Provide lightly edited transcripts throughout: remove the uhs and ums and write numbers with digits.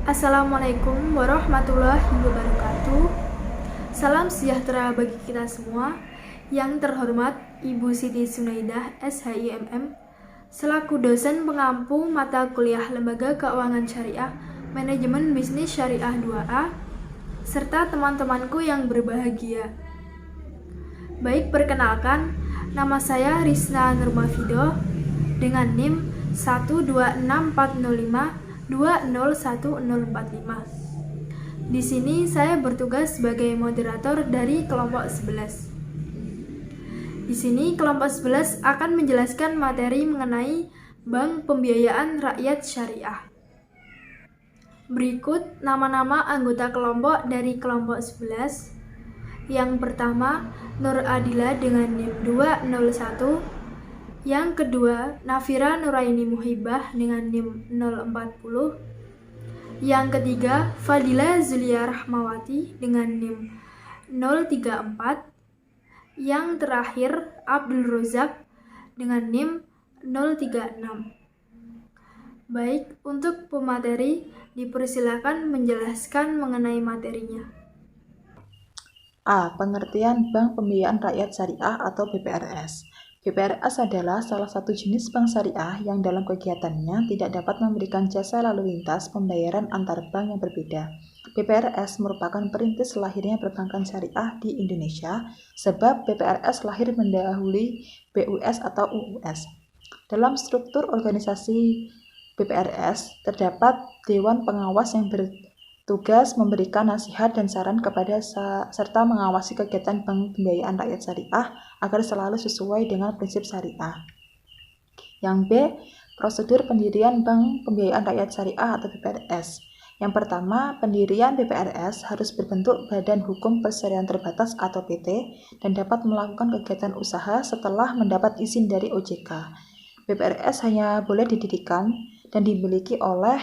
Assalamualaikum warahmatullahi wabarakatuh. Salam sejahtera bagi kita semua. Yang terhormat Ibu Siti Sunaidah, SHIMM, selaku dosen pengampu mata kuliah Lembaga Keuangan Syariah Manajemen Bisnis Syariah 2A, serta teman-temanku yang berbahagia. Baik, perkenalkan, nama saya Rizna Nurmafido dengan NIM 126405 201045. Di sini saya bertugas sebagai moderator dari kelompok 11. Di sini kelompok 11 akan menjelaskan materi mengenai Bank Pembiayaan Rakyat Syariah. Berikut nama-nama anggota kelompok dari kelompok 11. Yang pertama, Nur Adila dengan NIM 201. Yang kedua, Nafira Nuraini Muhibah dengan NIM 040. Yang ketiga, Fadila Zulia Rahmawati dengan NIM 034. Yang terakhir, Abdul Rozak dengan NIM 036. Baik, untuk pemateri dipersilakan menjelaskan mengenai materinya. A. Pengertian Bank Pembiayaan Rakyat Syariah atau BPRS. BPRS adalah salah satu jenis bank syariah yang dalam kegiatannya tidak dapat memberikan jasa lalu lintas pembayaran antar bank yang berbeda. BPRS merupakan perintis lahirnya perbankan syariah di Indonesia, sebab BPRS lahir mendahului BUS atau UUS. Dalam struktur organisasi BPRS terdapat Dewan Pengawas yang bertugas memberikan nasihat dan saran kepada serta mengawasi kegiatan Bank Pembiayaan Rakyat Syariah agar selalu sesuai dengan prinsip syariah. Yang B. Prosedur pendirian Bank Pembiayaan Rakyat Syariah atau BPRS. Yang pertama, pendirian BPRS harus berbentuk Badan Hukum Persyariahan Terbatas atau PT dan dapat melakukan kegiatan usaha setelah mendapat izin dari OJK. BPRS hanya boleh didirikan dan dimiliki oleh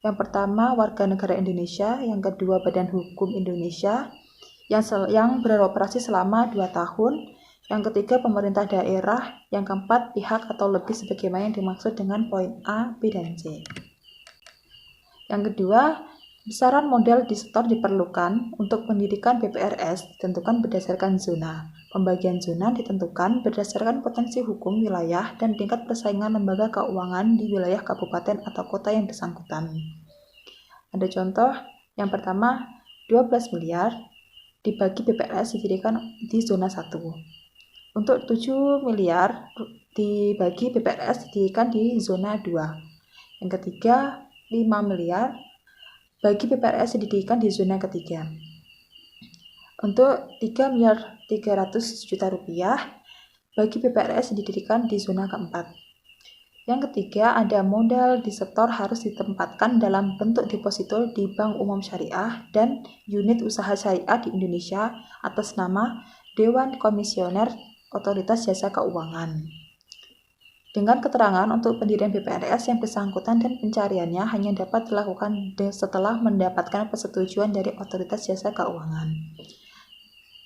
yang pertama, warga negara Indonesia. Yang kedua, Badan Hukum Indonesia yang beroperasi selama 2 tahun. Yang ketiga, pemerintah daerah. Yang keempat, pihak atau lebih sebagaimana yang dimaksud dengan poin A, B, dan C. Yang kedua, besaran modal disetor diperlukan untuk pendidikan BPRS ditentukan berdasarkan zona. Pembagian zona ditentukan berdasarkan potensi hukum wilayah dan tingkat persaingan lembaga keuangan di wilayah kabupaten atau kota yang bersangkutan. Ada contoh, yang pertama 12 miliar dibagi BPRS didirikan di zona 1. Untuk 7 miliar dibagi BPRS didirikan di zona 2. Yang ketiga 5 miliar bagi BPRS didirikan di zona ketiga. Untuk 3 miliar 300 juta rupiah bagi BPRS didirikan di zona keempat. Yang ketiga, ada modal disetor harus ditempatkan dalam bentuk deposito di Bank Umum Syariah dan unit usaha syariah di Indonesia atas nama Dewan Komisioner Otoritas Jasa Keuangan. Dengan keterangan untuk pendirian BPRS yang bersangkutan dan pencariannya hanya dapat dilakukan setelah mendapatkan persetujuan dari Otoritas Jasa Keuangan.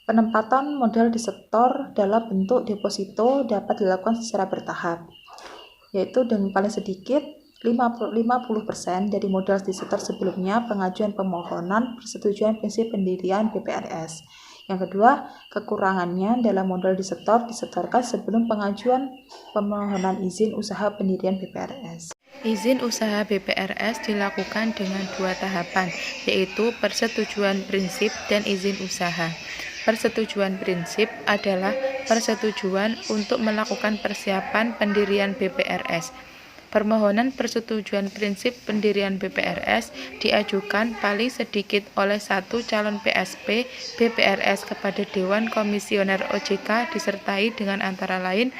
Penempatan modal disetor dalam bentuk deposito dapat dilakukan secara bertahap, yaitu dengan paling sedikit 50% dari modal disetor sebelumnya pengajuan permohonan persetujuan prinsip pendirian BPRS. Yang kedua, kekurangannya dalam modal disetorkan sebelum pengajuan permohonan izin usaha pendirian BPRS. Izin usaha BPRS dilakukan dengan 2 tahapan, yaitu persetujuan prinsip dan izin usaha. Persetujuan prinsip adalah persetujuan untuk melakukan persiapan pendirian BPRS. Permohonan persetujuan prinsip pendirian BPRS diajukan paling sedikit oleh 1 calon PSP BPRS kepada Dewan Komisioner OJK disertai dengan antara lain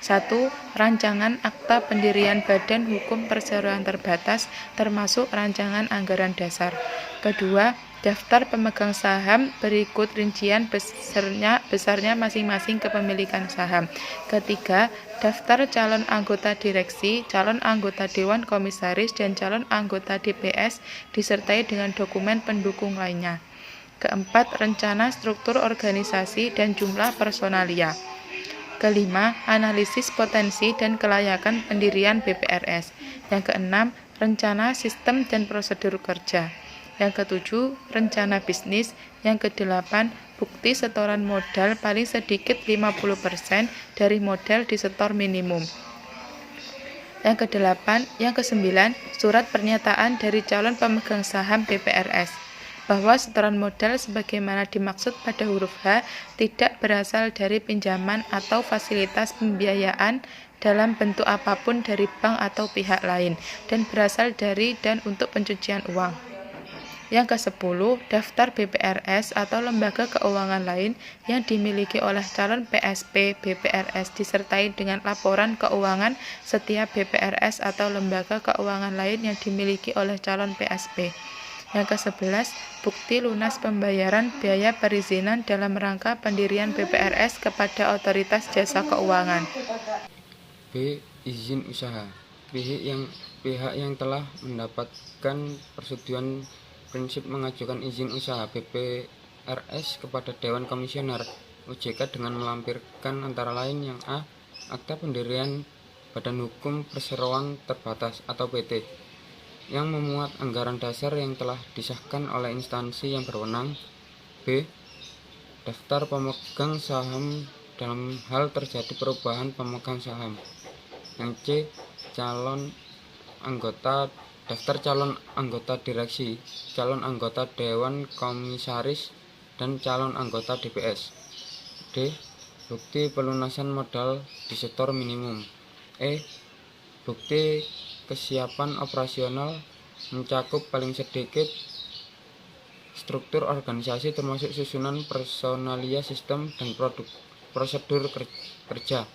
1. Rancangan Akta Pendirian Badan Hukum Persyariahan Terbatas termasuk rancangan anggaran dasar. Kedua, daftar pemegang saham berikut rincian besarnya masing-masing kepemilikan saham. Ketiga, daftar calon anggota direksi, calon anggota Dewan Komisaris, dan calon anggota DPS disertai dengan dokumen pendukung lainnya. Keempat, rencana struktur organisasi dan jumlah personalia. Kelima, analisis potensi dan kelayakan pendirian BPRS. Yang keenam, rencana sistem dan prosedur kerja. Yang ketujuh, rencana bisnis. Yang kedelapan, bukti setoran modal paling sedikit 50% dari modal disetor minimum. Yang kesembilan, surat pernyataan dari calon pemegang saham BPRS bahwa setoran modal sebagaimana dimaksud pada huruf H tidak berasal dari pinjaman atau fasilitas pembiayaan dalam bentuk apapun dari bank atau pihak lain dan berasal dari dan untuk pencucian uang. Yang ke-10, daftar BPRS atau lembaga keuangan lain yang dimiliki oleh calon PSP BPRS disertai dengan laporan keuangan setiap BPRS atau lembaga keuangan lain yang dimiliki oleh calon PSP. Yang ke-11, bukti lunas pembayaran biaya perizinan dalam rangka pendirian BPRS kepada otoritas jasa keuangan. B. Izin usaha. Pihak yang telah mendapatkan persetujuan prinsip mengajukan izin usaha BPRS kepada Dewan Komisioner OJK dengan melampirkan antara lain yang A. Akta pendirian Badan Hukum Perseroan Terbatas atau PT yang memuat anggaran dasar yang telah disahkan oleh instansi yang berwenang. B. Daftar pemegang saham dalam hal terjadi perubahan pemegang saham. Yang C. Daftar calon anggota direksi, calon anggota Dewan Komisaris, dan calon anggota DPS. D. Bukti pelunasan modal disetor minimum. E. Bukti kesiapan operasional mencakup paling sedikit struktur organisasi termasuk susunan personalia, sistem, dan prosedur kerja.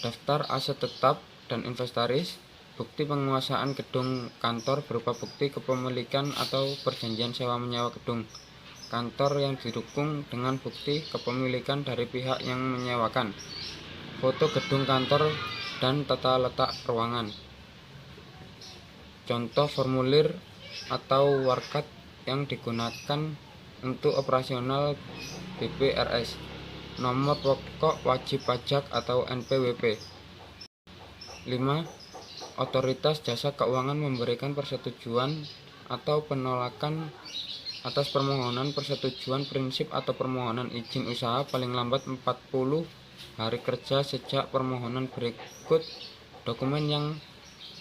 Daftar aset tetap dan inventaris. Bukti penguasaan gedung kantor berupa bukti kepemilikan atau perjanjian sewa menyewa gedung kantor yang didukung dengan bukti kepemilikan dari pihak yang menyewakan, foto gedung kantor dan tata letak ruangan, contoh formulir atau warkat yang digunakan untuk operasional BPRS, nomor pokok wajib pajak atau NPWP. 5. Otoritas jasa keuangan memberikan persetujuan atau penolakan atas permohonan persetujuan prinsip atau permohonan izin usaha paling lambat 40 hari kerja sejak permohonan berikut dokumen yang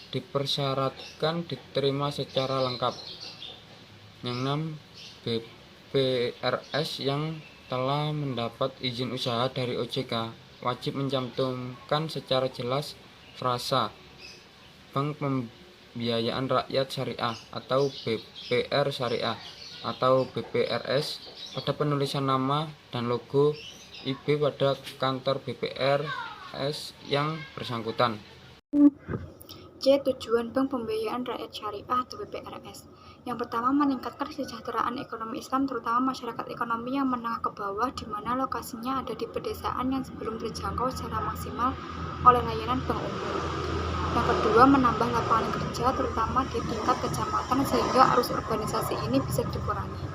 dipersyaratkan diterima secara lengkap. Yang 6. BPRS yang telah mendapat izin usaha dari OJK wajib mencantumkan secara jelas frasa Bank Pembiayaan Rakyat Syariah atau BPR Syariah atau BPRS pada penulisan nama dan logo IB pada kantor BPRS yang bersangkutan. C. Tujuan Bank Pembiayaan Rakyat Syariah atau BPRS. Yang pertama, meningkatkan kesejahteraan ekonomi Islam terutama masyarakat ekonomi yang menengah ke bawah di mana lokasinya ada di pedesaan yang belum terjangkau secara maksimal oleh layanan bank umum. Yang kedua, menambah lapangan kerja terutama di tingkat kecamatan sehingga arus urbanisasi ini bisa dikurangi.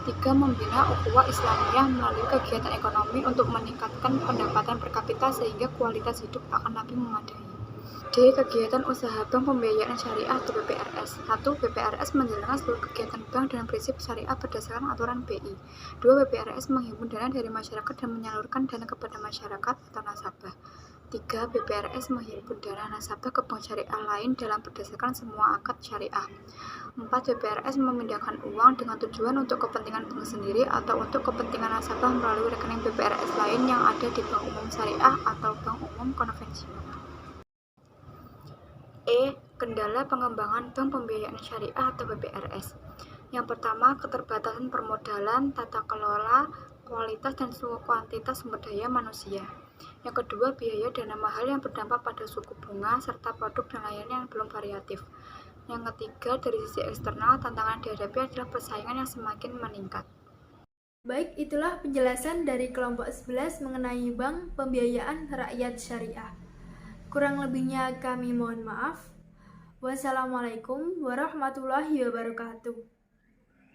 3. Membina ukhuwah Islamiyah melalui kegiatan ekonomi untuk meningkatkan pendapatan per kapita sehingga kualitas hidup akan lebih memadai. D. Kegiatan usaha Bank Pembiayaan Syariah atau BPRS. 1. BPRS menjalankan seluruh kegiatan bank dengan prinsip syariah berdasarkan aturan BI. 2. BPRS menghimpun dana dari masyarakat dan menyalurkan dana kepada masyarakat atau nasabah. 3. BPRS menghimpun dana nasabah ke bank syariah lain dalam berdasarkan semua akad syariah. 4. BPRS memindahkan uang dengan tujuan untuk kepentingan bank sendiri atau untuk kepentingan nasabah melalui rekening BPRS lain yang ada di bank umum syariah atau bank umum konvensional. E. Kendala pengembangan Bank Pembiayaan Syariah atau BPRS. Yang pertama, keterbatasan permodalan, tata kelola, kualitas dan kuantitas sumber daya manusia. Yang kedua, biaya dana mahal yang berdampak pada suku bunga serta produk dan layanan yang belum variatif. Yang ketiga, dari sisi eksternal, tantangan dihadapi adalah persaingan yang semakin meningkat. Baik, itulah penjelasan dari kelompok 11 mengenai Bank Pembiayaan Rakyat Syariah. Kurang lebihnya kami mohon maaf. Wassalamualaikum warahmatullahi wabarakatuh.